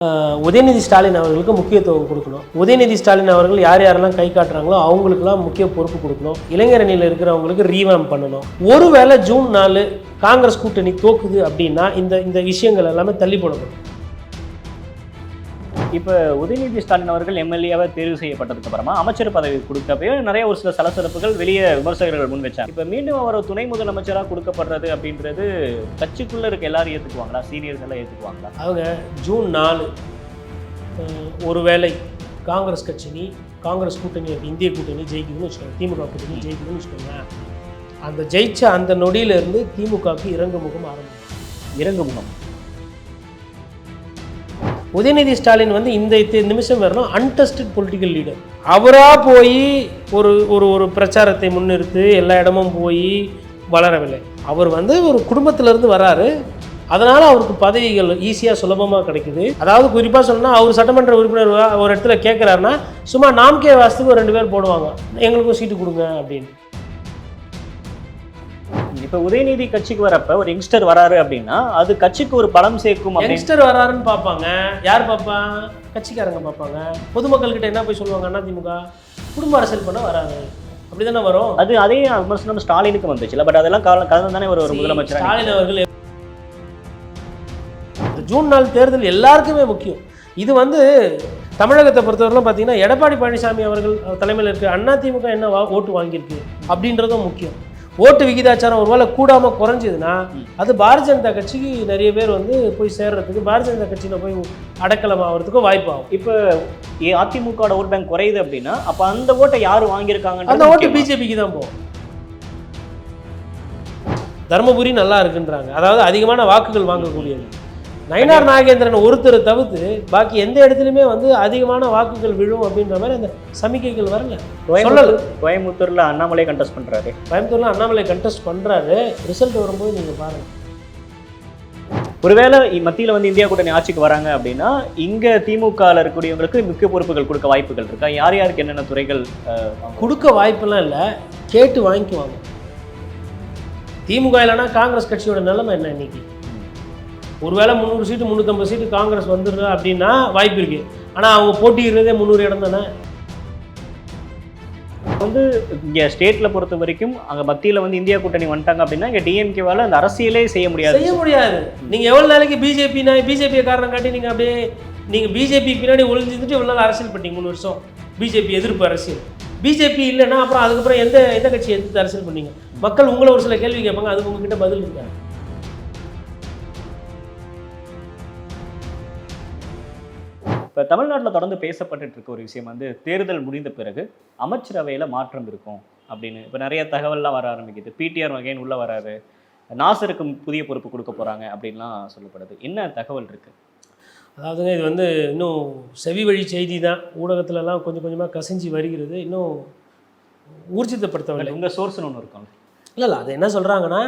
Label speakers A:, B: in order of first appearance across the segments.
A: உதயநிதி ஸ்டாலின் அவர்களுக்கு முக்கியத்துவம் கொடுக்கணும். உதயநிதி ஸ்டாலின் அவர்கள் யார் யாரெல்லாம் கை காட்டுறாங்களோ அவங்களுக்குலாம் முக்கிய பொறுப்பு கொடுக்கணும். இளைஞர் அணியில் இருக்கிறவங்களுக்கு ரீவாம் பண்ணணும். ஒருவேளை ஜூன் 4 காங்கிரஸ் கூட்டணி தோக்குது அப்படின்னா இந்த விஷயங்கள் எல்லாமே தள்ளி போடணும்.
B: இப்போ உதயநிதி ஸ்டாலின் அவர்கள் எம்எல்ஏவாக தேர்வு செய்யப்பட்டதுக்கு அப்புறமா அமைச்சர் பதவி கொடுக்கப்பவே நிறைய ஒரு சில சலசலப்புகள் வெளியே விமர்சகர்கள் முன் வச்சாங்க. இப்போ மீண்டும் அவர் துணை முதலமைச்சராக கொடுக்கப்படுறது அப்படின்றது கட்சிக்குள்ளே இருக்க எல்லாரும் ஏற்றுக்குவாங்களா? சீனியர்ஸ் எல்லாம் ஏற்றுக்குவாங்களா?
A: அவங்க ஜூன் 4 ஒருவேளை காங்கிரஸ் காங்கிரஸ் கூட்டணி இந்திய கூட்டணி ஜெயிக்குதுன்னு வச்சுக்கோங்க, திமுக கூட்டணி ஜெயிக்குதுன்னு வச்சுக்கோங்க, அந்த ஜெயிச்ச அந்த நொடியிலிருந்து திமுகவுக்கு இறங்குமுகம் ஆரம்பிக்கும்.
B: இறங்குமுகம்
A: உதயநிதி ஸ்டாலின் இந்த நிமிஷம் வரணும் அன்டெஸ்டட் பொலிட்டிக்கல் லீடர். அவராக போய் ஒரு பிரச்சாரத்தை முன்னிறுத்து எல்லா இடமும் போய் வளரவில்லை. அவர் ஒரு குடும்பத்திலேருந்து வராரு, அதனால் அவருக்கு பதவிகள் ஈஸியாக சுலபமாக கிடைக்குது. அதாவது குறிப்பாக சொல்லணும்னா அவர் சட்டமன்ற உறுப்பினர் ஒரு இடத்துல கேட்குறாருன்னா சும்மா நாம்கே வாசத்துக்கு ஒரு 2 பேர் போடுவாங்க, எங்களுக்கும் சீட்டு கொடுங்க அப்படின்னு.
B: இப்போ உதயநிதி கட்சிக்கு வரப்ப ஒரு யங்ஸ்டர் வராரு அப்படின்னா அது கட்சிக்கு ஒரு பலம் சேர்க்கும்.
A: யங்ஸ்டர் வராருன்னு பார்ப்பாங்க. யார் பார்ப்பா? கட்சிக்காரங்க பார்ப்பாங்க. பொதுமக்கள் கிட்ட என்ன போய் சொல்லுவாங்க? அதிமுக குடும்ப அரசியல் பண்ண வராது, அப்படி தானே வரும்.
B: அதே விமர்சனம் ஸ்டாலினுக்கு வந்துச்சுல. பட் அதெல்லாம் கலந்து தானே ஒரு முதலமைச்சர்
A: ஸ்டாலின் அவர்கள். ஜூன் 4 தேர்தல் எல்லாருக்குமே முக்கியம். இது தமிழகத்தை பொறுத்தவரையிலும் பார்த்தீங்கன்னா எடப்பாடி பழனிசாமி அவர்கள் தலைமையில் இருக்க அதிமுக என்ன ஓட்டு வாங்கியிருக்கு அப்படின்றதும் முக்கியம். ஓட்டு விகிதாச்சாரம் ஒருவேளை கூடாமல் குறைஞ்சதுன்னா அது பாரதிய ஜனதா கட்சிக்கு நிறைய பேர் போய் சேர்றதுக்கு, பாரதிய ஜனதா கட்சியில் போய் அடக்கலம் ஆகிறதுக்கும் வாய்ப்பு ஆகும்.
B: இப்போ அதிமுக ஓட் பேங்க் குறையுது அப்படின்னா அப்போ அந்த ஓட்டை யார் வாங்கியிருக்காங்க?
A: அந்த ஓட்டு பிஜேபிக்கு தான் போகும். தர்மபுரி நல்லா இருக்குன்றாங்க, அதாவது அதிகமான வாக்குகள் வாங்கக்கூடியது. நயினார் நாகேந்திரன் ஒருத்தர் தவிர்த்து பாக்கி எந்த இடத்துலையுமே அதிகமான வாக்குகள் விழும் அப்படின்ற மாதிரி அந்த சமிக்கைகள் வரல.
B: கோயம்புத்தூர்ல அண்ணாமலை கண்டெஸ்ட் பண்றாரு.
A: ரிசல்ட் வரும்போது நீங்க பாருங்க.
B: ஒருவேளை மத்தியில் இந்தியா கூட்டணி ஆட்சிக்கு வராங்க அப்படின்னா இங்க திமுகவில் இருக்கக்கூடியவங்களுக்கு முக்கிய பொறுப்புகள் கொடுக்க வாய்ப்புகள் இருக்கா? யார் யாருக்கு என்னென்ன துறைகள்
A: கொடுக்க வாய்ப்பெல்லாம் இல்லை, கேட்டு வாங்கிக்குவாங்க. திமுக இல்லைன்னா காங்கிரஸ் கட்சியோட நிலைமை என்ன? இன்னைக்கு ஒருவேளை 300 சீட்டு 350 சீட்டு காங்கிரஸ் வந்துடுறா அப்படின்னா வாய்ப்பு இருக்கு. ஆனால் அவங்க போட்டிடுறதே 300 இடம் தானே.
B: இங்கே ஸ்டேட்டில் பொறுத்த வரைக்கும் அங்கே மத்தியில் இந்தியா கூட்டணி வந்துட்டாங்க அப்படின்னா இங்கே டிஎம்கேவால் அந்த அரசியலே செய்ய முடியாது.
A: நீங்கள் எவ்வளோ நாளைக்கு பிஜேபியை காரணம் காட்டி நீங்கள் அப்படியே பிஜேபி பின்னாடி ஒளிஞ்சிட்டு இவ்வளோ நாள் அரசியல் பண்ணீங்க 3 வருஷம். பிஜேபி எதிர்ப்பு அரசியல். பிஜேபி இல்லைன்னா அப்புறம் அதுக்கப்புறம் எந்த கட்சி எதிர்த்து அரசியல் பண்ணீங்க? மக்கள் உங்களை ஒரு சில கேள்வி கேட்பாங்க, அதுக்கு உங்ககிட்ட பதில் இருக்காங்க.
B: இப்போ தமிழ்நாட்டில் தொடர்ந்து பேசப்பட்டு இருக்க ஒரு விஷயம் தேர்தல் முடிந்த பிறகு அமைச்சரவையில் மாற்றம் இருக்கும் அப்படின்னு இப்போ நிறைய தகவல்லாம் வர ஆரம்பிக்குது. பிடிஆர் வகையின் உள்ளே வராரு, நாசருக்கு புதிய பொறுப்பு கொடுக்க போகிறாங்க அப்படின்லாம் சொல்லப்படுது. என்ன தகவல் இருக்குது?
A: அதாவதுங்க இது இன்னும் செவி வழி செய்தி தான், ஊடகத்துலலாம் கொஞ்சம் கொஞ்சமாக கசிஞ்சு வருகிறது, இன்னும் ஊர்ஜிதப்படுத்தவில்லை.
B: உங்கள் சோர்ஸ்னு ஒன்று இருக்கும்.
A: இல்லை அது என்ன சொல்கிறாங்கன்னா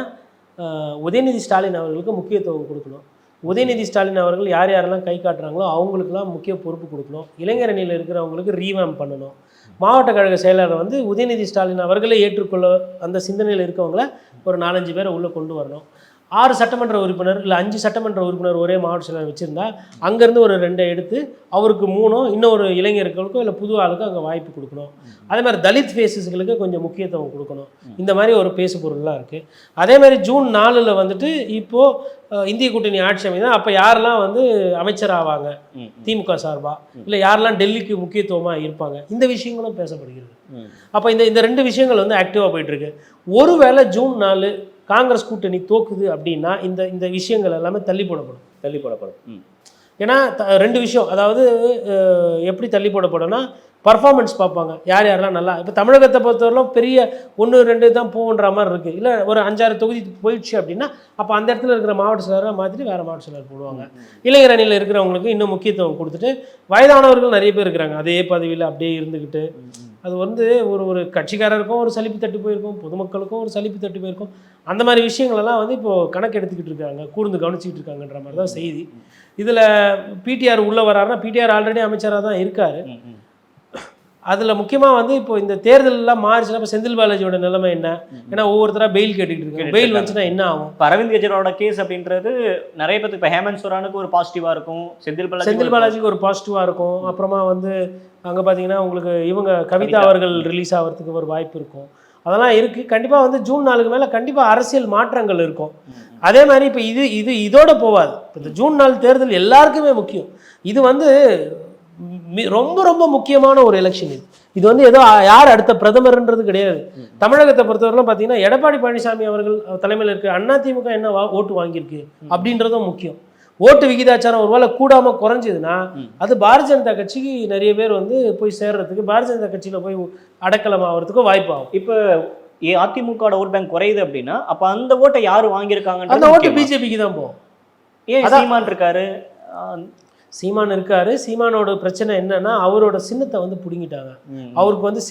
A: உதயநிதி ஸ்டாலின் அவர்களுக்கு முக்கியத்துவம் கொடுக்கணும். உதயநிதி ஸ்டாலின் அவர்கள் யார் யாரெல்லாம் கை காட்டுறாங்களோ அவங்களுக்குலாம் முக்கிய பொறுப்பு கொடுக்கணும். இளைஞர் அணியில் இருக்கிறவங்களுக்கு ரீவாம் பண்ணணும். மாவட்ட கழக செயலாளர் உதயநிதி ஸ்டாலின் அவர்களே ஏற்றுக்கொள்ள அந்த சிந்தனையில் இருக்கவங்கள ஒரு 4-5 பேரை உள்ளே கொண்டு வரணும். 6 சட்டமன்ற உறுப்பினர் இல்லை 5 சட்டமன்ற உறுப்பினர் ஒரே மாவட்ட செயலாளர் வச்சுருந்தா அங்கேருந்து ஒரு 2 எடுத்து அவருக்கு 3 இன்னொரு இளைஞர்களுக்கோ இல்லை புது ஆளுக்கோ அங்கே வாய்ப்பு கொடுக்கணும். அதே மாதிரி தலித் ஃபேஸஸ்களுக்கு கொஞ்சம் முக்கியத்துவம் கொடுக்கணும். இந்த மாதிரி ஒரு பேசு பொருள்லாம் இருக்குது. அதே மாதிரி ஜூன் 4 இப்போது இந்திய கூட்டணி ஆட்சி அமைதான். அப்போ யாரெல்லாம் அமைச்சர் ஆவாங்க திமுக சார்பாக, இல்லை யாரெல்லாம் டெல்லிக்கு முக்கியத்துவமாக இருப்பாங்க, இந்த விஷயங்களும் பேசப்படுகிறது. அப்போ இந்த 2 விஷயங்கள் ஆக்டிவாக போயிட்டுருக்கு. ஒருவேளை ஜூன் 4 காங்கிரஸ் கூட்டணி தோக்குது அப்படின்னா இந்த விஷயங்கள் எல்லாமே தள்ளி போடப்படும். ஏன்னா 2 விஷயம், அதாவது எப்படி தள்ளி போடப்படும்னா பர்ஃபார்மன்ஸ் பார்ப்பாங்க, யார் யாரெல்லாம் நல்லா. இப்போ தமிழகத்தை பொறுத்தவரையிலும் பெரிய 1-2 தான் போகுன்ற மாதிரி இருக்குது. இல்லை ஒரு 5-6 தொகுதி போயிடுச்சு அப்படின்னா அப்போ அந்த இடத்துல இருக்கிற மாவட்ட செயலராக மாற்றிட்டு வேறு மாவட்ட செயலர் போடுவாங்க. இளைஞர் அணியில் இருக்கிறவங்களுக்கு இன்னும் முக்கியத்துவம் கொடுத்துட்டு வயதானவர்கள் நிறைய பேர் இருக்கிறாங்க அதே பதவியில் அப்படியே இருந்துக்கிட்டு. அது ஒரு கட்சிக்காரருக்கும் ஒரு சலிப்பு தட்டு போயிருக்கும், பொதுமக்களுக்கும் ஒரு சலிப்பு தட்டு போயிருக்கும். அந்த மாதிரி விஷயங்களெல்லாம் இப்போது கணக்கு எடுத்துக்கிட்டு இருக்காங்க, கூர்ந்து கவனிச்சிக்கிட்டு இருக்காங்கன்ற மாதிரி தான் செய்தி. இதில் பிடிஆர் உள்ளே வராருன்னா பிடிஆர் ஆல்ரெடி அமைச்சராக தான் இருக்கார். அதில் முக்கியமாக வந்து இப்போ இந்த தேர்தலெல்லாம் மாறிச்சுன்னா இப்போ செந்தில் பாலாஜியோட நிலைமை என்ன? ஏன்னா ஒவ்வொருத்தராக பெயில் கேட்டுக்கிட்டு இருக்காங்க. பெயில் வந்துச்சுன்னா என்ன ஆகும்?
B: இப்போ அரவிந்த் கெஜ்ரிவாலோட கேஸ் அப்படின்றது நிறைய பேருக்கு இப்போ ஹேமந்த் சோரானுக்கு ஒரு பாசிட்டிவாக இருக்கும், செந்தில்
A: பாலாஜிக்கு ஒரு பாசிட்டிவாக இருக்கும். அப்புறமா வந்து அங்கே பார்த்தீங்கன்னா உங்களுக்கு இவங்க கவிதா அவர்கள் ரிலீஸ் ஆகிறதுக்கு ஒரு வாய்ப்பு இருக்கும். அதெல்லாம் இருக்குது. கண்டிப்பாக வந்து ஜூன் 4 மேலே கண்டிப்பாக அரசியல் மாற்றங்கள் இருக்கும். அதே மாதிரி இப்போ இதோட போகாது. இப்போ இந்த ஜூன் 4 தேர்தல் எல்லாருக்குமே முக்கியம். இது வந்து ரொம்ப ரொம்ப முக்கியமான ஒரு எலெக்ஷன். இது வந்து ஏதோ யார் அடுத்த பிரதமர்ன்றது கிடையாது. தமிழகத்தை பொறுத்தவரையிலும் பார்த்தீங்கன்னா எடப்பாடி பழனிசாமி அவர்கள் தலைமையில் இருக்க அதிமுக என்ன ஓட்டு வாங்கியிருக்கு அப்படின்றதும் முக்கியம். ஓட்டு விகிதாச்சாரம் ஒருவேளை கூடாமல் குறைஞ்சதுன்னா அது பாரதிய ஜனதா கட்சிக்கு நிறைய பேர் வந்து போய் சேர்றதுக்கு, பாரதிய ஜனதா கட்சியில் போய் அடக்கலம் ஆகிறதுக்கும் வாய்ப்பு ஆகும்.
B: இப்போ அதிமுக ஓட் பேங்க் குறையுது அப்படின்னா அப்போ அந்த ஓட்டை யார் வாங்கியிருக்காங்க?
A: அந்த ஓட்டு பிஜேபிக்கு தான் போகும்.
B: ஏன் சீமான் இருக்காரு?
A: சீமான் இருக்காரு. சீமானோட பிரச்சனை என்னன்னா அவரோட சின்னத்தை வந்து பிடுங்கிட்டாங்க. அவருக்கு வந்து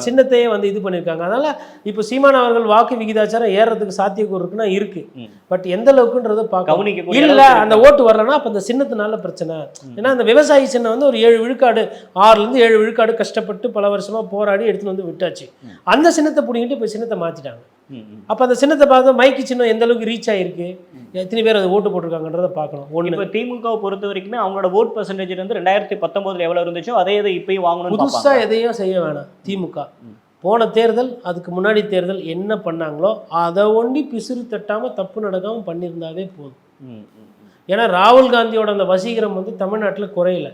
A: சின்னத்தையே வந்து இது பண்ணியிருக்காங்க. அதனால இப்போ சீமான் அவர்கள் வாக்கு விகிதாச்சாரம் ஏறதுக்கு சாத்தியக்கூறு இருக்குன்னா இருக்கு. பட் எந்த அளவுக்குன்றதை பார்க்க இல்லை. அந்த ஓட்டு வரலன்னா அப்போ அந்த சின்னத்தினால பிரச்சனை. ஏன்னா அந்த விவசாயி சின்னம் வந்து ஒரு 7 விழுக்காடு 6லேருந்து 7 விழுக்காடு கஷ்டப்பட்டு பல வருஷமா போராடி எடுத்துன்னு வந்து விட்டாச்சு. அந்த சின்னத்தை பிடிங்கிட்டு இப்போ சின்னத்தை மாற்றிட்டாங்க. அப்போ அந்த சின்னத்தை பார்த்து மைக்கு சின்னம் எந்த அளவுக்கு ரீச் ஆகிருக்கு, எத்தனை பேர் அதை ஓட்டு போட்டிருக்காங்கன்றதை பார்க்கணும். ஒன்று
B: இப்போ திமுகவை பொறுத்த வரைக்குமே அவங்களோட ஓட் பர்சன்டேஜ் வந்து 2019 எவ்வளோ இருந்துச்சோ அதே இதை இப்பயும் வாங்கணும்.
A: புதுசாக எதையும் செய்ய வேணாம். திமுக போன தேர்தல் அதுக்கு முன்னாடி தேர்தல் என்ன பண்ணாங்களோ அதை ஒண்டி பிசுறு தட்டாமல் தப்பு நடக்காமல் பண்ணியிருந்தாவே போதும். ஏன்னா ராகுல் காந்தியோட அந்த வசீகரம் வந்து தமிழ்நாட்டில் குறையல,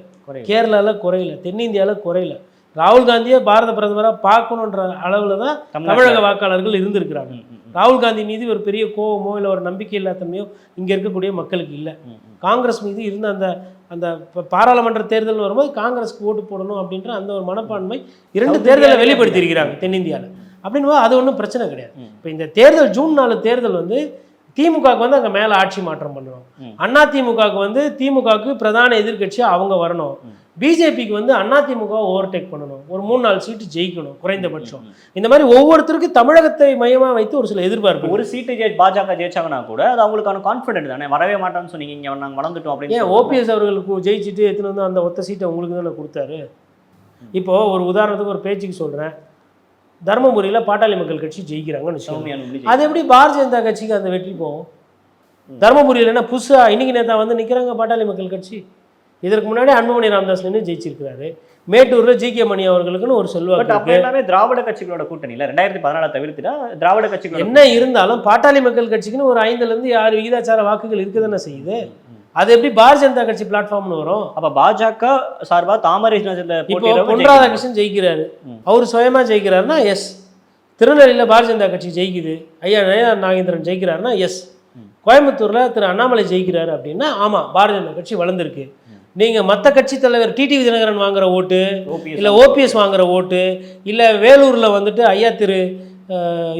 A: கேரளாவில் குறையல, தென்னிந்தியாவில் குறையல. ராகுல் காந்தியை பாரத பிரதமராக பார்க்கணுன்ற அளவில் தான் தமிழக வாக்காளர்கள் இருந்திருக்கிறாங்க. ராகுல் காந்தி மீது ஒரு பெரிய கோபமோ இல்லை ஒரு நம்பிக்கை இல்லாதமையோ இங்கே இருக்கக்கூடிய மக்களுக்கு இல்லை. காங்கிரஸ் மீது இருந்த அந்த அந்த பாராளுமன்ற தேர்தல் வரும்போது காங்கிரஸ்க்கு ஓட்டு போடணும் அப்படின்ற அந்த ஒரு மனப்பான்மை 2 தேர்தலை வெளிப்படுத்தியிருக்கிறாங்க தென்னிந்தியாவில். அப்படின்னு அது ஒன்றும் பிரச்சனை கிடையாது. இப்போ இந்த தேர்தல் ஜூன் 4 தேர்தல் வந்து திமுகவுக்கு வந்து அங்கே மேலே ஆட்சி மாற்றம் பண்ணணும். அதிமுகவுக்கு வந்து திமுகவுக்கு பிரதான எதிர்கட்சியாக அவங்க வரணும். பிஜேபிக்கு வந்து அதிமுக ஓவர்டேக் பண்ணணும், ஒரு 3-4 சீட்டு ஜெயிக்கணும் குறைந்தபட்சம். இந்த மாதிரி ஒவ்வொருத்தருக்கும் தமிழகத்தை மையமாக வைத்து ஒரு சில எதிர்பார்ப்பு.
B: ஒரு சீட்டு பாஜக ஜெயிச்சாங்கன்னா கூட அது அவங்களுக்கான கான்ஃபிடென்ட் தானே, வரவே மாட்டான்னு சொன்னீங்க, இங்கே நாங்கள் வளர்ந்துட்டோம் அப்படின்னு.
A: ஏன் ஓபிஎஸ் அவர்களுக்கு ஜெயிச்சுட்டு எடுத்துன்னு வந்து அந்த ஒத்த சீட்டை உங்களுக்கு தானே கொடுத்தாரு. இப்போது ஒரு உதாரணத்துக்கு ஒரு பேச்சுக்கு சொல்கிறேன், தர்மபுரியில் பாட்டாளி மக்கள் கட்சி ஜெயிக்கிறாங்கன்னு வச்சுக்கோங்க. அது எப்படி பாரதிய ஜனதா கட்சிக்கு அந்த வெற்றி போகும்? தர்மபுரியில் என்ன புதுசாக இன்னைக்கு நேத்தா வந்து நிற்கிறாங்க பாட்டாளி மக்கள் கட்சி. இதற்கு முன்னாடி அன்புமணி ராமதாஸ் ஜெயிச்சிருக்கிறாரு. மேட்டூரில் ஜி.கே. மணி அவர்களுக்குன்னு ஒரு செல்வாக்கு.
B: எல்லாமே திராவிட கட்சிகளோட கூட்டணியில் 2014 தவிர்த்துட்டா திராவிட கட்சிகள்
A: என்ன இருந்தாலும் பாட்டாளி மக்கள் கட்சிக்குன்னு ஒரு 5லேருந்து 6 விகிதாச்சார வாக்குகள் இருக்குதுன்னு செய்யுது. அது எப்படி பாரதிய ஜனதா கட்சி பிளாட்ஃபார்ம்னு வரும்?
B: அப்போ பாஜக சார்பா தாமரை
A: இப்போ பொன் ராதாகிருஷ்ணன் ஜெயிக்கிறாரு, அவர் சுயமா ஜெயிக்கிறாருன்னா எஸ். திருநெல்வேலியில் பாரதிய ஜனதா கட்சி ஜெயிக்குது, ஐயா நயனார் நாகேந்திரன் ஜெயிக்கிறாருன்னா எஸ். கோயம்புத்தூரில் திரு அண்ணாமலை ஜெயிக்கிறாரு அப்படின்னா ஆமாம் பாரதிய ஜனதா கட்சி வளர்ந்துருக்கு. நீங்கள் மற்ற கட்சி தலைவர் டிடிவி தினகரன் வாங்குற ஓட்டு, இல்லை ஓபிஎஸ் வாங்குற ஓட்டு, இல்லை வேலூரில் வந்துட்டு ஐயா திரு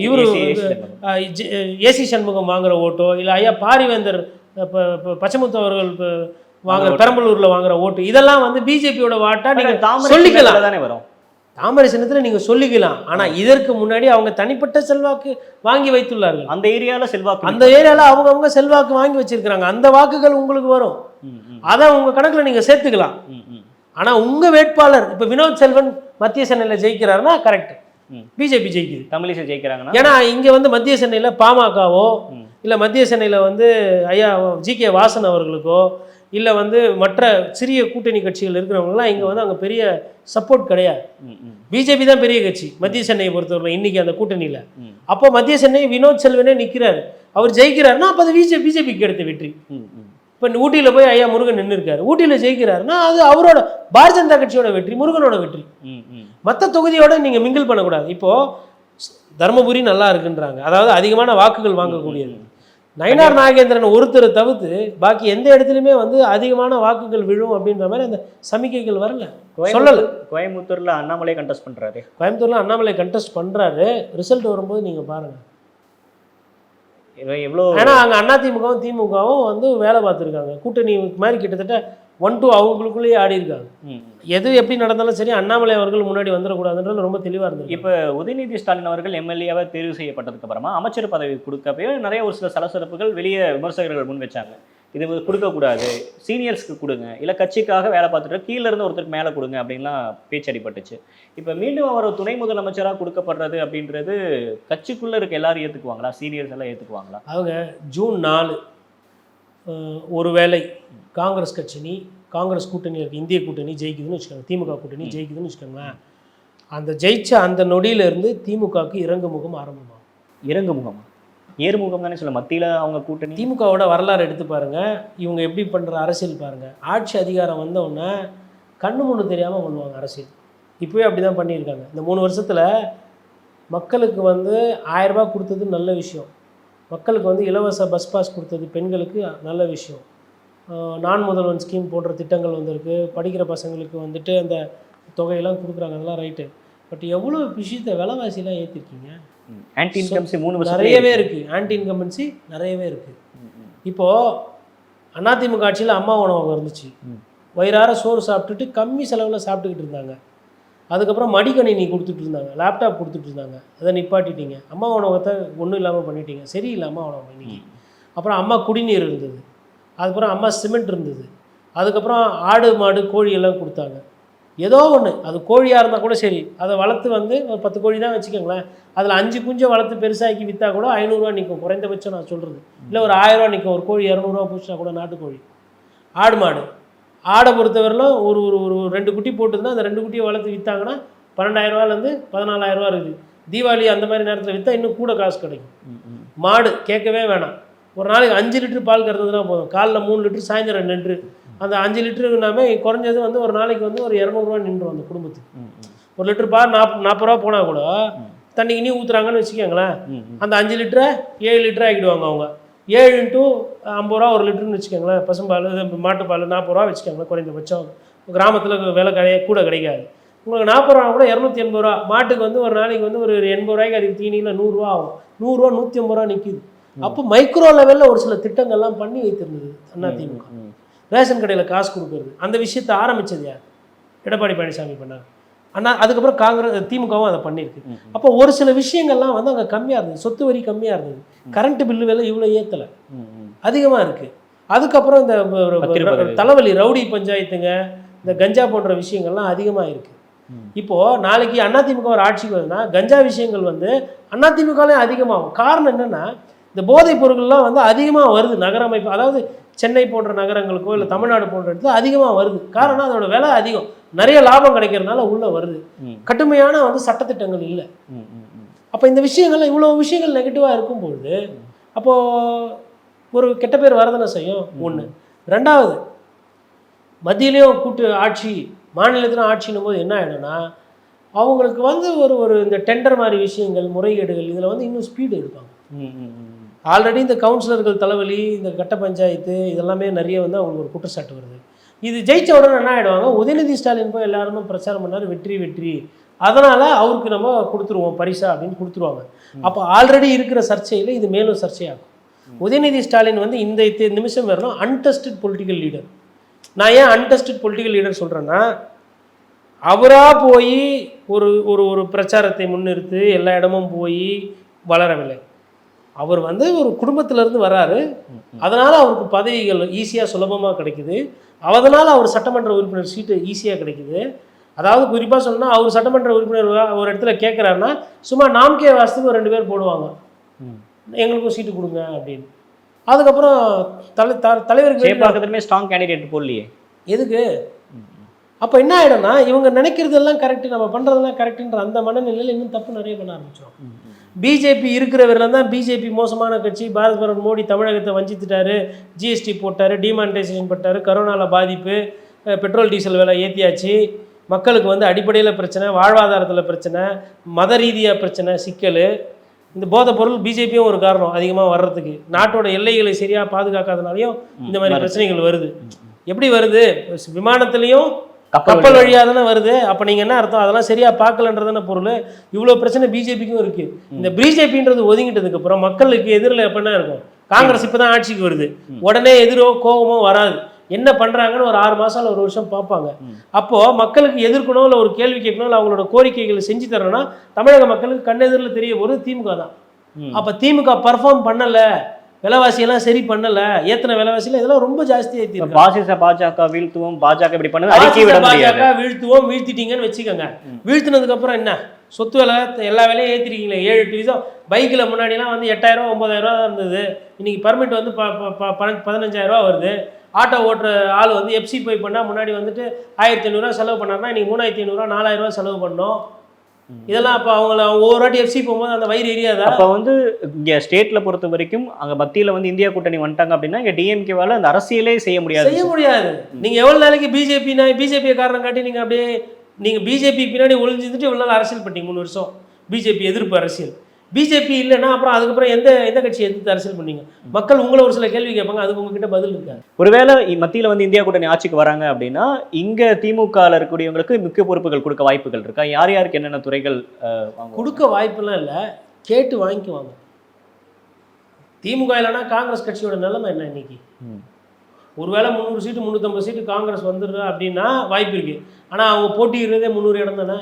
A: இவரு ஏசி சண்முகம் வாங்குற ஓட்டோ, இல்லை ஐயா பாரிவேந்தர் பச்சமுத்து அவர்கள் வாங்குற பெரம்பலூரில் வாங்குற ஓட்டு, இதெல்லாம் வந்து பிஜேபியோட வாட்டா நீங்கள் சொல்லிக்கலாம்
B: தானே வரும்.
A: தாமரை சின்னத்தில் நீங்கள் சொல்லிக்கலாம். ஆனால் இதற்கு முன்னாடி அவங்க தனிப்பட்ட செல்வாக்கு வாங்கி வைத்துள்ளார்கள்.
B: அந்த ஏரியாவில் செல்வாக்கு,
A: அந்த ஏரியாவில் அவங்க செல்வாக்கு வாங்கி வச்சிருக்கிறாங்க. அந்த வாக்குகள் உங்களுக்கு வரும், அதை உங்கள் கணக்கில் நீங்கள் சேர்த்துக்கலாம். ஆனால் உங்கள் வேட்பாளர் இப்போ வினோத் செல்வன் மத்திய சென்னையில் ஜெயிக்கிறாருன்னா கரெக்ட், பிஜேபி ஜெயிக்குது.
B: தமிழிசை ஜெயிக்கிறாங்கன்னா
A: ஏன்னா இங்கே வந்து மத்திய சென்னையில் பாமகவோ இல்லை மத்திய சென்னையில் வந்து ஐயா ஜி.கே. வாசன் அவர்களுக்கோ இல்லை வந்து மற்ற சிறிய கூட்டணி கட்சிகள் இருக்கிறவங்கலாம் இங்கே வந்து அங்கே பெரிய சப்போர்ட் கிடையாது. பிஜேபி தான் பெரிய கட்சி மத்திய சென்னையை பொறுத்தவரை இன்னைக்கு அந்த கூட்டணியில். அப்போ மத்திய சென்னை வினோத் செல்வனே நிற்கிறாரு, அவர் ஜெயிக்கிறாருன்னா அப்போ அது பிஜேபிக்கு எடுத்த வெற்றி. இப்போ ஊட்டியில் போய் ஐயா முருகன் நின்று இருக்காரு, ஊட்டியில் ஜெயிக்கிறாருன்னா அது அவரோட பாரதிய ஜனதா கட்சியோட வெற்றி, முருகனோட வெற்றி. மற்ற தொகுதியோட நீங்கள் மிங்கிள் பண்ணக்கூடாது. இப்போது தர்மபுரி நல்லா இருக்குன்றாங்க, அதாவது அதிகமான வாக்குகள் வாங்கக்கூடியது. நயனார் நாகேந்திரன் ஒருத்தரை தவிர்த்து பாக்கி எந்த இடத்துலையுமே வந்து அதிகமான வாக்குகள் விழும் அப்படின்ற மாதிரி அந்த சமிக்கைகள் வரல, சொல்லலை.
B: கோயம்புத்தூரில் அண்ணாமலை கண்டெஸ்ட் பண்ணுறாரு,
A: கோயம்புத்தூரில் அண்ணாமலை கண்டெஸ்ட் பண்ணுறாரு. ரிசல்ட் வரும்போது நீங்கள் பாருங்கள்
B: எவ்வளோ.
A: ஏன்னா அங்கே அதிமுகவும் திமுகவும் வந்து வேலை பார்த்துருக்காங்க, கூட்டணி மாதிரி கிட்டத்தட்ட 1-2 அவங்களுக்குள்ளேயே ஆடி இருக்காங்க. எது எப்படி நடந்தாலும் சரி அண்ணாமலை அவர்கள் முன்னாடி வந்துடக்கூடாதுன்றது ரொம்ப தெளிவாக இருந்தது.
B: இப்போ உதயநிதி ஸ்டாலின் அவர்கள் எம்எல்ஏவாக தேர்வு செய்யப்பட்டதுக்கு அப்புறமா அமைச்சர் பதவி கொடுக்கப்பவே நிறைய ஒரு சில சலசலப்புகள் வெளியே விமர்சகர்கள் முன் வச்சாங்க. இது கொடுக்கக்கூடாது, சீனியர்ஸ்க்கு கொடுங்க, இல்லை கட்சிக்காக வேலை பார்த்துட்டு கீழே இருந்து ஒருத்தருக்கு மேலே கொடுங்க அப்படின்லாம் பேச்சு அடிபட்டுச்சு. இப்போ மீண்டும் அவர் துணை முதலமைச்சராக கொடுக்கப்படுறது அப்படின்றது கட்சிக்குள்ளே இருக்க எல்லாரும் ஏற்றுக்குவாங்களா? சீனியர்ஸ் எல்லாம் ஏற்றுக்குவாங்களா?
A: அவங்க ஜூன் 4 ஒருவேளை காங்கிரஸ் காங்கிரஸ் கூட்டணி இருக்குது, இந்திய கூட்டணி ஜெயிக்குதுன்னு வச்சுக்கோங்க, திமுக கூட்டணி ஜெயிக்குதுன்னு வச்சுக்கோங்களேன், அந்த ஜெயிச்ச அந்த நொடியிலேருந்து திமுகவுக்கு இறங்கு முகம் ஆரம்பமாகும்.
B: இறங்கு முகமா? ஏறுமுகம் தானே சொல்ல. மத்தியில் அவங்க கூட்டணி
A: திமுகவோட வரலாறு எடுத்து பாருங்கள், இவங்க எப்படி பண்ணுற அரசியல் பாருங்கள். ஆட்சி அதிகாரம் வந்தவுடனே கண்ணு முன்னு தெரியாமல் பண்ணுவாங்க அரசியல். இப்போவே அப்படி தான் பண்ணியிருக்காங்க. இந்த 3 வருஷத்தில் மக்களுக்கு வந்து 1000 ரூபாய் கொடுத்தது நல்ல விஷயம், மக்களுக்கு வந்து இலவச பஸ் பாஸ் கொடுத்தது பெண்களுக்கு நல்ல விஷயம், நான் முதல்வன் ஸ்கீம் போன்ற திட்டங்கள் வந்திருக்கு, படிக்கிற பசங்களுக்கு வந்துட்டு அந்த தொகையெல்லாம் கொடுக்குறாங்க, அதெல்லாம் ரைட்டு. பட் எவ்வளோ விஷயத்தை விலைவாசிலாம் ஏற்றிருக்கீங்க.
B: ஆன்டி இன்கம்பன்சி 3 வருஷம்
A: நிறையவே இருக்குது, ஆன்டி இன்கம்பன்சி நிறையவே இருக்குது. இப்போது அதிமுக ஆட்சியில் அம்மா உணவகம் இருந்துச்சு, வயிறார சோறு சாப்பிட்டுட்டு கம்மி செலவில் சாப்பிட்டுக்கிட்டு இருந்தாங்க. அதுக்கப்புறம் மடிக்கணினி கொடுத்துட்டு இருந்தாங்க, லேப்டாப் கொடுத்துட்டு இருந்தாங்க, அதை நிப்பாட்டிட்டீங்க. அம்மா உணவகத்தை ஒன்றும் இல்லாமல் பண்ணிட்டீங்க, சரியில்லை அம்மா உணவகம் இன்னைக்கு. அப்புறம் அம்மா குடிநீர் இருந்தது, அதுக்கப்புறம் அம்மா சிமெண்ட் இருந்தது, அதுக்கப்புறம் ஆடு மாடு கோழி எல்லாம் கொடுத்தாங்க. ஏதோ ஒன்று, அது கோழியாக இருந்தால் கூட சரி, அதை வளர்த்து வந்து ஒரு 10 கோழி தான் வச்சுக்கோங்களேன், அதில் 5 குஞ்சை வளர்த்து பெருசாக்கி விற்றா கூட 500 ரூபா நிற்கும் குறைந்தபட்சம். நான் சொல்கிறது இல்லை, ஒரு 1000 ரூபா நிற்கும். ஒரு கோழி 200 ரூபா போச்சுன்னா கூட நாட்டுக்கோழி. ஆடை பொறுத்தவரையிலும் ஒரு ஒரு 2 குட்டி போட்டுதுன்னா அந்த 2 குட்டியை வளர்த்து விற்றாங்கன்னா 12,000 ரூபாலேருந்து 14,000 ரூபா இருக்குது. தீபாவளி அந்த மாதிரி நேரத்தில் விற்றா இன்னும் கூட காசு கிடைக்கும். மாடு கேட்கவே வேணாம், ஒரு நாளைக்கு 5 லிட்டர் பால் கறந்ததுன்னா போதும், காலைல 3 லிட்டர், சாயந்தரம் 2 லிட்டரு. அந்த 5 லிட்டருனாமே குறைஞ்சது வந்து ஒரு நாளைக்கு வந்து ஒரு 200 ரூபா நின்றுடும் அந்த குடும்பத்துக்கு. 1 லிட்டர் பால் 40 ரூபா போனால் கூட தண்ணிக்கு நீ ஊற்றுறாங்கன்னு வச்சுக்கோங்களேன், அந்த 5 லிட்டரை 7 லிட்டர் ஆகிடுவாங்க அவங்க. 7 × 50 ரூபா 1 லிட்டருன்னு வச்சுக்கோங்களேன். பசும்பால் மாட்டுப்பால் 40 ரூபா வச்சுக்கோங்களேன் குறைந்தபட்சம். கிராமத்தில் விலை கூட கிடைக்காது. உங்களுக்கு 40 ரூபா கூட 280 ரூபா. மாட்டுக்கு வந்து ஒரு நாளைக்கு வந்து ஒரு 80 ரூபாய்க்கு அதுக்கு தீனியில் 100 ரூபா ஆகும். 100 ரூபா 150 ரூபா நிற்கிது. அப்போ மைக்ரோ லெவலில் ஒரு சில திட்டங்கள்லாம் பண்ணி வைத்திருந்தது அதிமுக. ரேஷன் கடையில் காசு கொடுக்குறது, அந்த விஷயத்தை ஆரம்பித்தது யார்? எடப்பாடி பழனிசாமி பண்ணாங்க. அதுக்கப்புறம் திமுகவும் அதை பண்ணியிருக்கு. அப்போ ஒரு சில விஷயங்கள்லாம் வந்து அங்கே கம்மியாக இருந்தது. சொத்து வரி கம்மியாக இருந்தது, கரண்ட் பில்லு வேலை இவ்வளோ ஏற்றலை, அதிகமாக இருக்குது. அதுக்கப்புறம் இந்த தலைவலி ரவுடி பஞ்சாயத்துங்க, இந்த கஞ்சா போன்ற விஷயங்கள்லாம் அதிகமாக இருக்குது. இப்போது நாளைக்கு அதிமுக ஒரு ஆட்சிக்கு வருதுன்னா கஞ்சா விஷயங்கள் வந்து அதிமுகலையும் அதிகமாகும். காரணம் என்னென்னா, இந்த போதைப் பொருட்கள்லாம் வந்து அதிகமாக வருது நகரமைப்பு, அதாவது சென்னை போன்ற நகரங்களுக்கோ இல்லை தமிழ்நாடு போன்ற இடத்துல அதிகமாக வருது. காரணம் அதோட விலை அதிகம், நிறைய லாபம் கிடைக்கிறதுனால உள்ளே வருது. கடுமையான வந்து சட்டத்திட்டங்கள் இல்லை. அப்போ இந்த விஷயங்கள்லாம் இவ்வளோ விஷயங்கள் நெகட்டிவாக இருக்கும்பொழுது அப்போது ஒரு கெட்ட பேர் வரதானே செய்யும். ஒன்று. ரெண்டாவது, மத்தியிலையும் கூட்டு ஆட்சி, மாநிலத்திலும் ஆட்சின்னும் போது என்ன ஆகிடும்னா, அவங்களுக்கு வந்து ஒரு இந்த டெண்டர் மாதிரி விஷயங்கள், முறைகேடுகள், இதில் வந்து இன்னும் ஸ்பீடு எடுப்பாங்க. ஆல்ரெடி இந்த கவுன்சிலர்கள் தலைவலி, இந்த கட்ட பஞ்சாயத்து, இதெல்லாமே நிறைய வந்து அவங்களுக்கு ஒரு குற்றச்சாட்டு வருது. இது ஜெயிச்ச உடனே என்ன ஆகிடுவாங்க, உதயநிதி ஸ்டாலின் போய் எல்லாருமே பிரச்சாரம் பண்ணார், வெற்றி, அதனால் அவருக்கு நம்ம கொடுத்துருவோம் பரிசா அப்படின்னு கொடுத்துருவாங்க. அப்போ ஆல்ரெடி இருக்கிற சர்ச்சையில் இது மேலும் சர்ச்சையாகும். உதயநிதி ஸ்டாலின் வந்து இந்த நிமிஷம் வரணும் அன்டெஸ்டட் பொலிட்டிக்கல் லீடர். நான் ஏன் அன்டெஸ்டட் பொலிட்டிக்கல் லீடர் சொல்கிறேன்னா, அவராக போய் ஒரு பிரச்சாரத்தை முன்னிறுத்து எல்லா இடமும் போய் வளரவில்லை. அவர் வந்து ஒரு குடும்பத்திலேருந்து வராரு, அதனால் அவருக்கு பதவிகள் ஈஸியாக சுலபமாக கிடைக்குது, அதனால் அவர் சட்டமன்ற உறுப்பினர் சீட்டு ஈஸியாக கிடைக்குது. அதாவது குறிப்பாக சொன்னால், அவர் சட்டமன்ற உறுப்பினர் ஒரு இடத்துல கேட்குறாருன்னா சும்மா நாம்கே வாசத்துக்கு ஒரு 2 பேர் போடுவாங்க, எங்களுக்கும் சீட்டு கொடுங்க அப்படின்னு. அதுக்கப்புறம் தலைவருக்கு
B: பார்க்கறதுமே ஸ்ட்ராங் கேண்டிடேட் போடலையே, எதுக்கு?
A: அப்போ என்ன ஆகிடும்னா, இவங்க நினைக்கிறதெல்லாம் கரெக்டு, நம்ம பண்ணுறதெல்லாம் கரெக்டுன்ற அந்த மனநிலையில் இன்னும் தப்பு நிறைய பண்ண ஆரம்பிச்சோம். பிஜேபி இருக்கிற வரலாம் தான் பிஜேபி மோசமான கட்சி, பாரத் பிரதமர் மோடி தமிழகத்தை வஞ்சித்துட்டாரு, ஜிஎஸ்டி போட்டார், டிமானிட்டைசேஷன் போட்டார், கரோனாவில் பாதிப்பு, பெட்ரோல் டீசல் விலை ஏற்றியாச்சு, மக்களுக்கு வந்து அடிப்படையில் பிரச்சனை, வாழ்வாதாரத்தில் பிரச்சனை, மத ரீதியாக பிரச்சனை, சிக்கல். இந்த போதைப் பொருள் பிஜேபியும் ஒரு காரணம் அதிகமாக வர்றதுக்கு. நாட்டோட எல்லைகளை சரியாக பாதுகாக்காதனாலையும் இந்த மாதிரி பிரச்சனைகள் வருது. எப்படி வருது? விமானத்துலேயும் கப்பல் வழியாக தானே வருது. அப்போ நீங்கள் என்ன அர்த்தம்? அதெல்லாம் சரியாக பார்க்கலன்றதான பொருள். இவ்வளோ பிரச்சனை பிஜேபிக்கும் இருக்குது. இந்த பிஜேபின்றது ஒதுங்கிட்டதுக்கப்புறம் மக்களுக்கு எதிரில் எப்படின்னா இருக்கும், காங்கிரஸ் இப்போ தான் ஆட்சிக்கு வருது, உடனே எதிரோ கோபமோ வராது. என்ன பண்ணுறாங்கன்னு ஒரு 6 மாதம் இல்லை 1 வருஷம் பார்ப்பாங்க. அப்போது மக்களுக்கு எதிர்க்கணும், இல்லை ஒரு கேள்வி கேட்கணும், இல்லை அவங்களோட கோரிக்கைகளை செஞ்சு தரணும்னா தமிழக மக்களுக்கு கண்ணெதிரில் தெரிய போகிறது திமுக தான். அப்போ திமுக பர்ஃபார்ம் பண்ணலை, விலைவாசியெல்லாம் சரி பண்ணல, ஏற்றின விலைவாசியில் இதெல்லாம் ரொம்ப ஜாஸ்தி ஏற்றிருக்காங்க.
B: பாசிச பாஜக வீழ்த்துவோம், பாஜக இப்படி பண்ணது அறிக்கை விட முடியாது.
A: பாஜக வீழ்த்துவோம், வீழ்த்திட்டீங்கன்னு வச்சுக்கோங்க. வீழ்த்தினதுக்கப்புறம் என்ன, சொத்து விலை எல்லா விலையும் ஏற்றிருக்கீங்களே, 7-8 வீதம். பைக்கில் முன்னாடிலாம் வந்து 8,000 9,000 தான் இருந்தது, இன்றைக்கி பர்மிட் வந்து 15,000 வருது. ஆட்டோ ஓட்டுற ஆள் வந்து எஃப்சி போய் பண்ணால் முன்னாடி வந்துட்டு 1,500 செலவு பண்ணார்னா இன்றைக்கி 3,500 4,000 செலவு பண்ணோம். இதெல்லாம் அப்போ அவங்கள ஒவ்வொரு வாட்டி எஃப்சி போகும்போது அந்த வயிறு எரியாதா?
B: அப்போ வந்து இங்கே ஸ்டேட்டில் பொறுத்த வரைக்கும் அங்கே மத்தியில் வந்து இந்தியா கூட்டணி வந்துட்டாங்க அப்படின்னா இங்கே டிஎம்கேவால் அந்த அரசியலே செய்ய முடியாது.
A: நீங்கள் எவ்வளோ நாளைக்கு பிஜேபியை காரணம் காட்டி நீங்கள் அப்படியே நீங்கள் பிஜேபி பின்னாடி ஒளிஞ்சிருந்துட்டு இவ்வளோ நாள் அரசியல் பண்ணிங்க 3 வருஷம் பிஜேபி எதிர்ப்பு அரசியல். பிஜேபி இல்லைன்னா அப்புறம் அதுக்கப்புறம் எந்த கட்சி எதிர்த்து அரசியல் பண்ணீங்க? மக்கள் உங்களை ஒரு சில கேள்வி கேட்பாங்க, அதுக்கு உங்ககிட்ட பதில் இருக்காது.
B: ஒருவேளை மத்தியில் வந்து இந்தியா கூட்டணி ஆட்சிக்கு வராங்க அப்படின்னா இங்கே திமுகவில் இருக்கக்கூடியவங்களுக்கு முக்கிய பொறுப்புகள் கொடுக்க வாய்ப்புகள் இருக்கா? யார் யாருக்கு என்னென்ன துறைகள்
A: கொடுக்க வாய்ப்புலாம் இல்லை, கேட்டு வாங்கிக்குவாங்க. திமுக இல்லைன்னா காங்கிரஸ் கட்சியோட நிலைமை என்ன இன்னைக்கு? ஒருவேளை 300 சீட்டு 350 சீட்டு காங்கிரஸ் வந்துடுறா அப்படின்னா வாய்ப்பு இருக்குது. ஆனால் அவங்க போட்டியிடுறதே 300 இடம் தானே.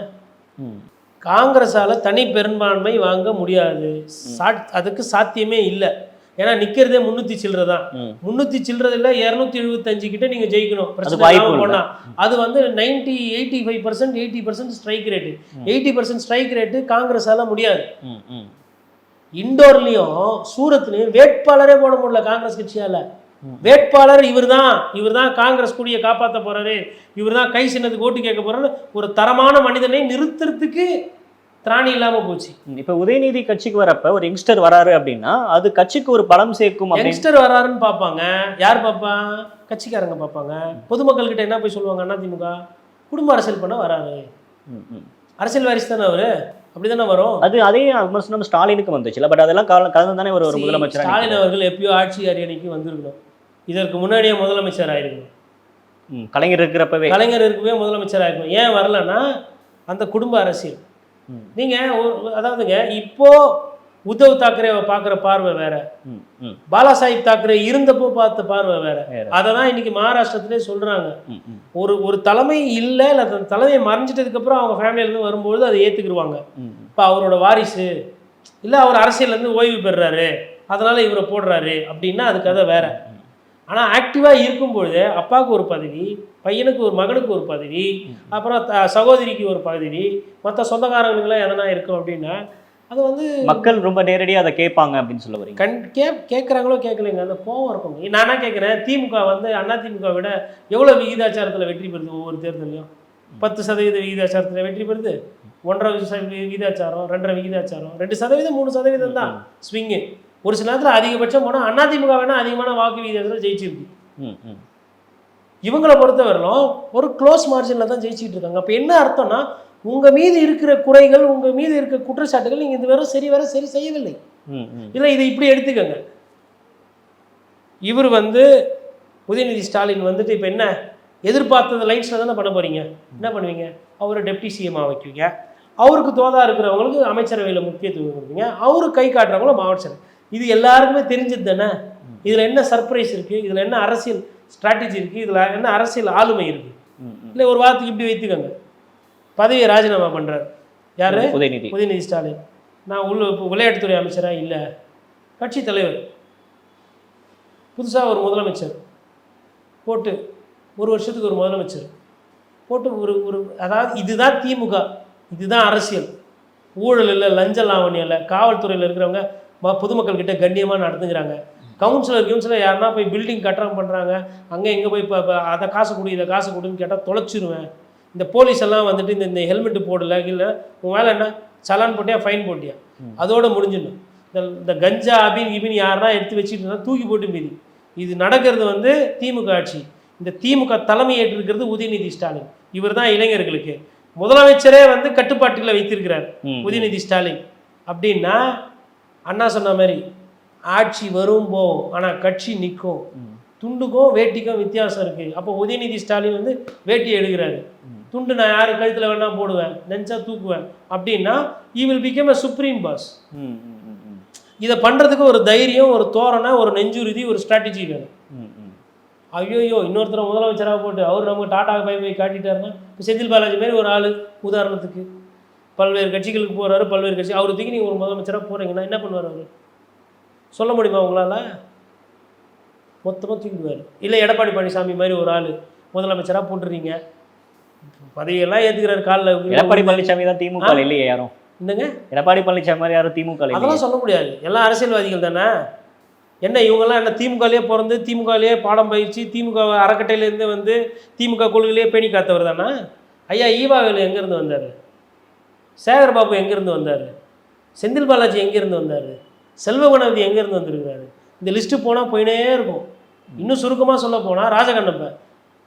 A: காங்கிரஸால் தனி பெரும்பான்மை வாங்க முடியாது, அதுக்கு சாத்தியமே இல்லை. ஏன்னா நிற்கிறதே 300 சில்லற தான். 300 சில்லறதில்ல 275 கிட்ட நீங்கள் ஜெயிக்கணும். பிரச்சனை அது வந்து 85% 80% ஸ்ட்ரைக் ரேட்டு. 80% ஸ்ட்ரைக் ரேட்டு காங்கிரஸால் முடியாது. இண்டோர்லேயும் சூரத்லேயும் வேட்பாளரே போட முடியல காங்கிரஸ் கட்சியால். வேட்பாளர் இவர் தான் காங்கிரஸ் கூடிய காப்பாற்ற போறாரு, இவர் தான் கை சின்னத்துக்கு ஓட்டு கேட்க போறாரு, ஒரு தரமான மனிதனை நிறுத்துறதுக்கு திராணி இல்லாம போச்சு.
B: இப்ப உதயநிதி கட்சிக்கு வரப்ப ஒரு யங்ஸ்டர் வராரு அப்படின்னா அது கட்சிக்கு ஒரு பலம் சேர்க்கும்.
A: யங்ஸ்டர் வராருன்னு பார்ப்பாங்க. யார் பார்ப்பா? கட்சிக்காரங்க பார்ப்பாங்க. பொதுமக்கள் கிட்ட என்ன போய் சொல்லுவாங்க? அதிமுக குடும்ப அரசியல் பண்ண வராரு, அரசியல் வாரிசு தானே அவரு, அப்படிதானே வரும்.
B: அதே விமர்சனம் ஸ்டாலினுக்கு வந்துச்சுல. பட் அதெல்லாம் கலந்து தானே ஒரு முதலமைச்சர்.
A: ஸ்டாலின் அவர்கள் எப்பயோ ஆட்சி அரியணைக்கு வந்திருக்கணும், இதற்கு முன்னாடியே முதலமைச்சர் ஆயிருக்கணும்.
B: கலைஞர் இருக்கவே
A: முதலமைச்சர் ஆயிருக்கணும். ஏன் வரலன்னா அந்த குடும்ப அரசியல். நீங்கள் அதாவதுங்க, இப்போ உத்தவ் தாக்கரேவை பார்க்குற பார்வை வேற, பாலாசாஹிப் தாக்கரே இருந்தப்போ பார்த்த பார்வை வேற. அதை தான் இன்னைக்கு மகாராஷ்டிரத்திலே சொல்கிறாங்க. ஒரு தலைமை இல்லை, இல்லை தலைமையை மறைஞ்சிட்டதுக்கப்புறம் அவங்க ஃபேமிலியிலேருந்து வரும்பொழுது அதை ஏற்றுக்குருவாங்க. இப்போ அவரோட வாரிசு இல்லை, அவர் அரசியல்லேருந்து ஓய்வு பெறுறாரு அதனால் இவரை போடுறாரு அப்படின்னா அது கதை வேற. ஆனால் ஆக்டிவாக இருக்கும்பொழுது அப்பாவுக்கு ஒரு பதவி, பையனுக்கு ஒரு மகனுக்கு ஒரு பதவி, அப்புறம் சகோதரிக்கு ஒரு பதவி, மற்ற சொந்தக்காரங்களுக்குலாம் எதனா இருக்கும் அப்படின்னா அது வந்து
B: மக்கள் ரொம்ப நேரடியாக அதை கேட்பாங்க அப்படின்னு சொல்ல வரீங்க.
A: கேட்குறாங்களோ கேட்கலைங்க, அந்த கோவம் இருக்கும். நானா கேட்குறேன், திமுக வந்து அதிமுக விட எவ்வளோ விகிதாச்சாரத்தில் வெற்றி பெறுது? ஒவ்வொரு தேர்தலையும் 10% விகிதாச்சாரத்தில் வெற்றி பெறுது, 1.5% விகிதாச்சாரம், 2.5 விகிதாச்சாரம், 2% 3% தான் ஸ்விங்கு. ஒரு சில நேரத்தில் அதிகபட்சம் போனால் அதிமுக வேணால் அதிகமான வாக்கு விகிதத்தில் ஜெயிச்சிருக்கு. இவங்களை பொறுத்தவரையிலும் ஒரு க்ளோஸ் மார்ஜினில் தான் ஜெயிச்சிட்டு இருக்காங்க. அப்போ என்ன அர்த்தம்னா, உங்கள் மீது இருக்கிற குறைகள், உங்கள் மீது இருக்கிற குற்றச்சாட்டுகள் நீங்கள் இது வேற சரி செய்யவில்லை. இல்லை, இதை இப்படி எடுத்துக்கங்க. இவர் வந்து உதயநிதி ஸ்டாலின் வந்துட்டு இப்போ என்ன எதிர்பார்த்தது லைன்ஸில் தானே பண்ண போகிறீங்க. என்ன பண்ணுவீங்க? அவரை டெப்டி சிஎம் வைக்குவீங்க, அவருக்கு தோதா இருக்கிறவங்களுக்கு அமைச்சரவையில் முக்கியத்துவம் கொடுப்பீங்க, அவரு கை காட்டுறவங்களும் மாவட்ட செயலர். இது எல்லாருக்குமே தெரிஞ்சது தானே. இதில் என்ன சர்ப்ரைஸ் இருக்குது? இதில் என்ன அரசியல் ஸ்ட்ராட்டஜி இருக்குது? இதில் என்ன அரசியல் ஆளுமை இருக்குது? இல்லை, ஒரு வாரத்துக்கு இப்படி வைத்துக்கோங்க, பதவியை ராஜினாமா பண்ணுறார் யார்? உதயநிதி ஸ்டாலின். நான் விளையாட்டுத்துறை அமைச்சராக இல்லை, கட்சி தலைவர், புதுசாக ஒரு முதலமைச்சர் போட்டு 1 வருஷத்துக்கு ஒரு முதலமைச்சர் போட்டு ஒரு அதாவது இதுதான் திமுக, இதுதான் அரசியல். ஊழல் இல்லை, லஞ்ச லாவணியம் இல்லை, காவல்துறையில் இருக்கிறவங்க பொதுமக்கள்கிட்ட கண்ணியமாக நடந்துக்கிறாங்க. கவுன்சிலர் யாருன்னா போய் பில்டிங் கட்டணம் பண்ணுறாங்க, அங்கே எங்கே போய் இப்போ அதை காசு கொடு இதை காசு கொடுன்னு கேட்டால் தொலைச்சிருவேன். இந்த போலீஸ் எல்லாம் வந்துட்டு இந்த ஹெல்மெட்டு போடல, இல்லை உன் வேலை என்ன, சலான் போட்டியா ஃபைன் போட்டியா, அதோடு முடிஞ்சிடணும். இந்த கஞ்சா அபின் யாருன்னா எடுத்து வச்சுட்டு இருந்தால் தூக்கி போட்டு மீறி இது நடக்கிறது வந்து திமுக ஆட்சி. இந்த திமுக தலைமை ஏற்றிருக்கிறது உதயநிதி ஸ்டாலின். இவர் தான் இளைஞர்களுக்கு முதலமைச்சரே வந்து கட்டுப்பாட்டில் வைத்திருக்கிறார் உதயநிதி ஸ்டாலின். அப்படின்னா அண்ணா சொன்ன மாதிரி ஆட்சி வரும் போகும், ஆனால் கட்சி நிற்கும். துண்டுக்கும் வேட்டிக்கும் வித்தியாசம் இருக்குது. அப்போ உதயநிதி ஸ்டாலின் வந்து வேட்டி எடுக்கிறாரு, துண்டு நான் யாரு கழுத்தில் வேணா போடுவேன், நினச்சா தூக்குவேன் அப்படின்னா he will become a supreme boss. இதை பண்ணுறதுக்கு ஒரு தைரியம், ஒரு தோரணை, ஒரு நெஞ்சுறுதி, ஒரு ஸ்ட்ராட்டஜி வேணும். ஐயோ இன்னொருத்தர் முதலமைச்சராக போட்டு அவர் நமக்கு டாட்டா போய் காட்டிட்டாருன்னா, இப்போ செந்தில் பாலாஜி மாரி ஒரு ஆள் உதாரணத்துக்கு பல்வேறு கட்சிகளுக்கு போகிறாரு, பல்வேறு கட்சி அவர் தூக்கி நீங்கள் ஒரு முதலமைச்சராக போகிறீங்கன்னா என்ன பண்ணுவார் அவர்? சொல்ல முடியுமா உங்களால்? மொத்தமாக தூக்கிடுவார். இல்லை எடப்பாடி பழனிசாமி மாதிரி ஒரு ஆள் முதலமைச்சராக போட்டுறீங்க, பதவியெல்லாம் ஏற்றுக்கிறாரு காலில்.
B: எடப்பாடி பழனிசாமி தான் திமுக இல்லையே யாரும்.
A: என்னங்க
B: எடப்பாடி பழனிசாமி மாதிரி யாரும் திமுக
A: அதெல்லாம் சொல்ல முடியாது, எல்லாம் அரசியல்வாதிகள் தானே. என்ன இவங்கெல்லாம் என்ன திமுகலேயே பிறந்து திமுகலேயே பாடம் பயிற்சி திமுக அறக்கட்டையிலேருந்து வந்து திமுக கொள்கையிலேயே பேணி காத்தவர் தானே. ஐயா ஈவாவேலு எங்கேருந்து வந்தார்? சேகர்பாபு எங்கேருந்து வந்தார்? செந்தில் பாலாஜி எங்கேருந்து வந்தார்? செல்வ கணபதி எங்கேருந்து வந்திருக்கிறாரு? இந்த லிஸ்ட்டு போனால் போயினே இருக்கும். இன்னும் சுருக்கமாக சொல்ல போனால் ராஜகண்ணப்ப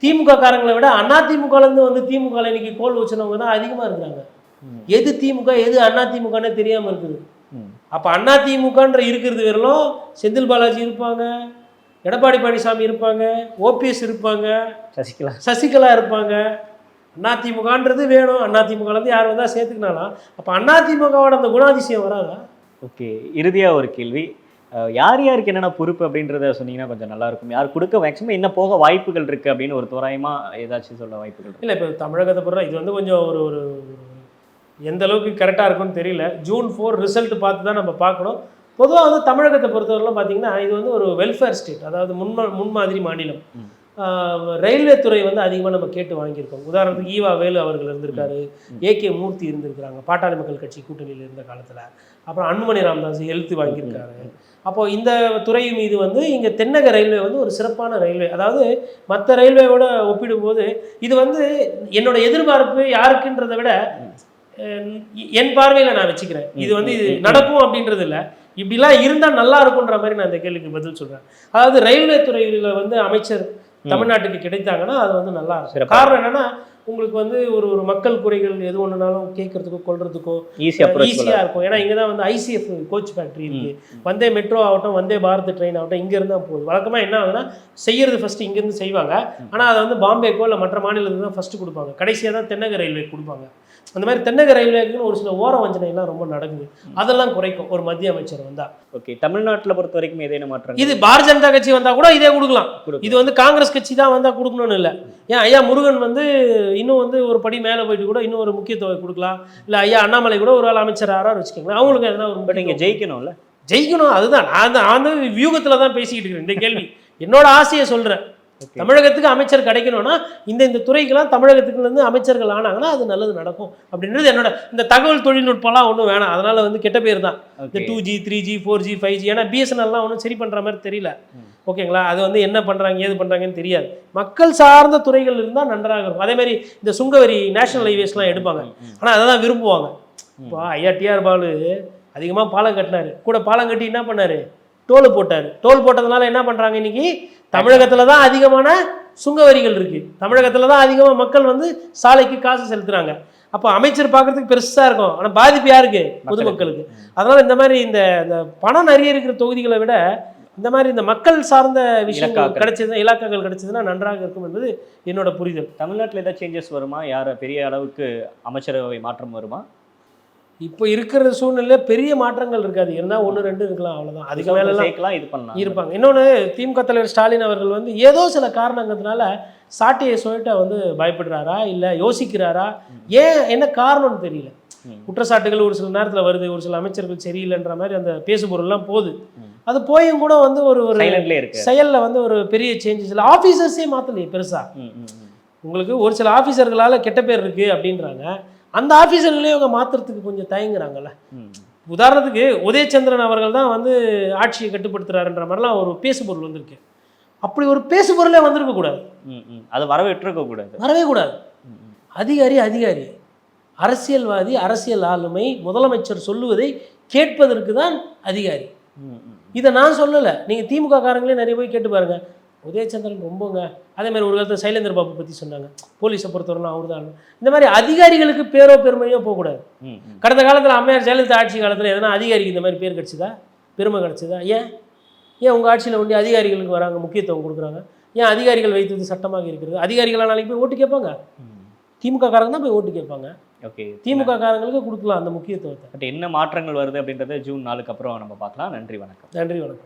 A: திமுக காரங்களை விட அதிமுகலேருந்து வந்து திமுக இன்னைக்கு கோல் வச்சுனவங்க தான் அதிகமாக இருக்கிறாங்க. எது திமுக எது அதிமுகன்னு தெரியாமல் இருக்குது. அப்போ அதிமுகன்ற இருக்கிறது வரலும் செந்தில் பாலாஜி இருப்பாங்க, எடப்பாடி பழனிசாமி இருப்பாங்க, ஓபிஎஸ் இருப்பாங்க, சசிகலா இருப்பாங்க. அதிமுகன்றது வேணும், அதிமுகலேருந்து யார் வந்தால் சேர்த்துக்கினாலாம். அப்போ அதிமுகவோட அந்த குணாதிசயம் வராதா?
B: ஓகே, இறுதியாக ஒரு கேள்வி, யார் யாருக்கு என்னென்ன பொறுப்பு அப்படின்றத சொன்னீங்கன்னா கொஞ்சம் நல்லாயிருக்கும். யார் கொடுக்க மேக்ஸிமம் என்ன போக வாய்ப்புகள் இருக்குது அப்படின்னு ஒரு தோராயமாக ஏதாச்சும் சொல்ல வாய்ப்புகள்?
A: இல்லை, இப்போ தமிழகத்தை பொறுத்த இது வந்து கொஞ்சம் ஒரு ஒரு எந்த அளவுக்கு கரெக்டாக இருக்கும்னு தெரியல. ஜூன் 4 ரிசல்ட் பார்த்து தான் நம்ம பார்க்கணும். பொதுவாக வந்து தமிழகத்தை பொறுத்தவரைலாம் பார்த்தீங்கன்னா இது வந்து ஒரு வெல்ஃபேர் ஸ்டேட், அதாவது முன்மாதிரி மாநிலம். ரயில்வே துறை வந்து அதிகமாக நம்ம கேட்டு வாங்கியிருக்கோம். உதாரணத்துக்கு ஈவா வேலு அவர்கள் இருந்திருக்காரு, ஏகே மூர்த்தி இருந்திருக்கிறாங்க பாட்டாளி மக்கள் கட்சி கூட்டணியில் இருந்த காலத்தில். அப்புறம் அன்புமணி ராமதாஸ் எழுத்து வாங்கியிருக்காரு. அப்போது இந்த துறை மீது வந்து இங்கே தென்னக ரயில்வே வந்து ஒரு சிறப்பான ரயில்வே. அதாவது மற்ற ரயில்வேவோட ஒப்பிடும்போது இது வந்து என்னோட எதிர்பார்ப்பு யாருக்குன்றதை விட என் பார்வையில் நான் வச்சுக்கிறேன். இது வந்து இது நடக்கும் அப்படின்றது இல்லை, இப்படிலாம் இருந்தால் நல்லா இருக்குன்ற மாதிரி நான் இந்த கேள்விக்கு பதில் சொல்கிறேன். அதாவது ரயில்வே துறையில் வந்து அமைச்சர் தமிழ்நாட்டுக்கு கிடைத்தாங்கன்னா அது வந்து நல்லா இருக்கும். காரணம் என்னன்னா உங்களுக்கு வந்து ஒரு ஒரு மக்கள் குறைகள் எது ஒன்றுனாலும் கேட்கறதுக்கோ கொள்றதுக்கோ ஈஸியாக இருக்கும். ஏன்னா இங்கே தான் வந்து ஐசிஎஃப் கோச் ஃபேக்ட்ரி இருக்குது. வந்தே மெட்ரோ ஆகட்டும், வந்தே பாரத் ட்ரெயின் ஆகட்டும், இங்கேருந்து தான் போகுது. வழக்கமாக என்ன ஆகுதுன்னா செய்யறது ஃபஸ்ட்டு இங்கேருந்து செய்வாங்க, ஆனால் அதை வந்து பாம்பேக்கோ இல்லை மற்ற மாநிலத்துக்கு தான் ஃபஸ்ட்டு கொடுப்பாங்க, கடைசியாக தான் தென்னக ரயில்வே கொடுப்பாங்க. அந்த மாதிரி தென்னக ரயில்வேக்குன்னு ஒரு சில ஓர வஞ்சனைலாம் ரொம்ப நடக்குது. அதெல்லாம் குறைக்கும் ஒரு மத்திய அமைச்சர் வந்தா.
B: ஓகே, தமிழ்நாட்டில் பொறுத்த வரைக்கும் ஏதேனும் மாற்றம்? இது
A: பாரதிய ஜனதா கட்சி வந்தா கூட இதே கொடுக்கலாம். இது வந்து காங்கிரஸ் கட்சி தான் வந்தா கொடுக்கணும்னு இல்லை. ஏன் ஐயா முருகன் வந்து இன்னும் வந்து ஒரு படி மேலே போயிட்டு கூட இன்னும் ஒரு முக்கியத்துவம் கொடுக்கலாம். இல்லை ஐயா அண்ணாமலை கூட ஒரு ஆள் அமைச்சர் ஆறாரு வச்சுக்கோங்களேன், அவங்களுக்கு எதனா ஒரு
B: நீங்க ஜெயிக்கணும்ல.
A: ஜெயிக்கணும், அதுதான் நான் வந்து வியூகத்தில் தான் பேசிக்கிட்டு இருக்கிறேன். இந்த கேள்வி என்னோட ஆசையை சொல்கிறேன். தமிழகத்துக்கு அமைச்சர் கிடைக்கணும்னா இந்த துறைக்கெல்லாம் தமிழகத்துக்குலேருந்து அமைச்சர்கள் ஆனாங்கன்னா அது நல்லது நடக்கும் அப்படின்றது என்னோட. இந்த தகவல் தொழில்நுட்பம்லாம் ஒன்றும் வேணாம், அதனால வந்து கெட்ட பேர் தான் இந்த 2G 3G 4G 5G. ஏன்னா பிஎஸ்என்எல்லாம் ஒன்றும் சரி பண்ணுற மாதிரி தெரியல. ஓகேங்களா, அது வந்து என்ன பண்ணுறாங்க ஏது பண்ணுறாங்கன்னு தெரியாது. மக்கள் சார்ந்த துறைகள் இருந்தால் நன்றாக இருக்கும். அதே மாதிரி இந்த சுங்கவரி நேஷனல் ஹைவேஸ்லாம் எடுப்பாங்க, ஆனால் அதை தான் விரும்புவாங்க. இப்போ ஐயா டிஆர் பாலு அதிகமாக பாலம் கட்டினார், கூட பாலம் கட்டி என்ன பண்ணார், டோல் போட்டார். டோல் போட்டதுனால என்ன பண்ணுறாங்க, இன்னைக்கு தமிழகத்தில் தான் அதிகமான சுங்க வரிகள் இருக்குது, தமிழகத்தில் தான் அதிகமாக மக்கள் வந்து சாலைக்கு காசு செலுத்துகிறாங்க. அப்போ அமைச்சர் பார்க்குறதுக்கு பெருசாக இருக்கும், ஆனால் பாதிப்பு யாருக்கு, பொதுமக்களுக்கு. அதனால் இந்த மாதிரி இந்த பணம் நிறைய இருக்கிற தொகுதிகளை விட இந்த மாதிரி இந்த மக்கள் சார்ந்த விஷயங்கள் கிடைச்சதுன்னா, இலாக்காக்கள் கிடைச்சதுன்னா நன்றாக இருக்கும் என்பது என்னோட புரிதல்.
B: தமிழ்நாட்டில் ஏதாவது சேஞ்சஸ் வருமா? யார் பெரிய அளவுக்கு அமைச்சரவை மாற்றம் வருமா?
A: இப்போ இருக்கிற சூழ்நிலையில் பெரிய மாற்றங்கள் இருக்காது, இருந்தால் 1-2 இருக்கலாம், அவ்வளோதான். அதுக்கு மேலாம்
B: இது பண்ணலாம்
A: இருப்பாங்க. இன்னொன்று திமுக தலைவர் ஸ்டாலின் அவர்கள் வந்து ஏதோ சில காரணங்கிறதுனால சாட்டியை சொல்லிட்டு வந்து பயப்படுறாரா இல்லை யோசிக்கிறாரா, ஏன் என்ன காரணம்னு தெரியல. குற்றச்சாட்டுகள் ஒரு சில நேரத்தில் வருது, ஒரு சில அமைச்சர்கள் சரியில்லைன்ற மாதிரி அந்த பேசுபொருள்லாம் போகுது. அது போயும் கூட வந்து ஒரு ஒரு செயலில் வந்து ஒரு பெரிய சேஞ்சஸ் இல்லை. ஆஃபீஸர்ஸே மாற்றலையே பெருசா. உங்களுக்கு ஒரு சில ஆஃபீஸர்களால் கெட்ட பேர் இருக்குது அப்படின்றாங்க, அந்த ஆஃபீஸர்களையும் அவங்க மாற்றுறதுக்கு கொஞ்சம் தயங்குறாங்கல்ல. உதாரணத்துக்கு உதயச்சந்திரன் அவர்கள் தான் வந்து ஆட்சியை கட்டுப்படுத்துறாருன்ற மாதிரிலாம் ஒரு பேசுபொருள் வந்திருக்கு. அப்படி ஒரு பேசுபொருளே வந்திருக்கக்கூடாது,
B: அது வரவேற்றிருக்கக்கூடாது,
A: வரவே கூடாது. அதிகாரி அரசியல்வாதி, அரசியல் ஆளுமை, முதலமைச்சர் சொல்லுவதை கேட்பதற்கு தான் அதிகாரி. இதை நான் சொல்லலை, நீங்கள் திமுக காரங்களே நிறைய போய் கேட்டு பாருங்க. உதயச்சந்திரன் ரொம்பங்க, அதே மாதிரி ஒரு காலத்தில் சைலேந்திர பாபு பற்றி சொன்னாங்க, போலீஸை பொறுத்தவரைலாம் அவர் தான். இந்த மாதிரி அதிகாரிகளுக்கு பேரோ பெருமையோ போகக்கூடாது. கடந்த காலத்தில் அம்மையார் ஜெயலலிதா ஆட்சி காலத்தில் எதனா அதிகாரிக்கு இந்த மாதிரி பேர் கிடச்சிதா, பெருமை கிடச்சிதா? ஏன் உங்கள் ஆட்சியில் ஒண்டி அதிகாரிகளுக்கு வராங்க, முக்கியத்துவம் கொடுக்குறாங்க? ஏன் அதிகாரிகள் வைத்தது சட்டமாக இருக்கிறது? அதிகாரிகளாக நாளைக்கு போய் ஓட்டு கேட்பாங்க, திமுக காரங்க தான் போய் ஓட்டு கேட்பாங்க.
B: ஓகே,
A: திமுக காரங்களுக்கு கொடுக்கலாம் அந்த முக்கியத்துவத்தை.
B: பட் என்ன மாற்றங்கள் வருது அப்படின்றத ஜூன் 4க்கு அப்புறம் நம்ம பார்க்கலாம். நன்றி, வணக்கம்.
A: நன்றி, வணக்கம்.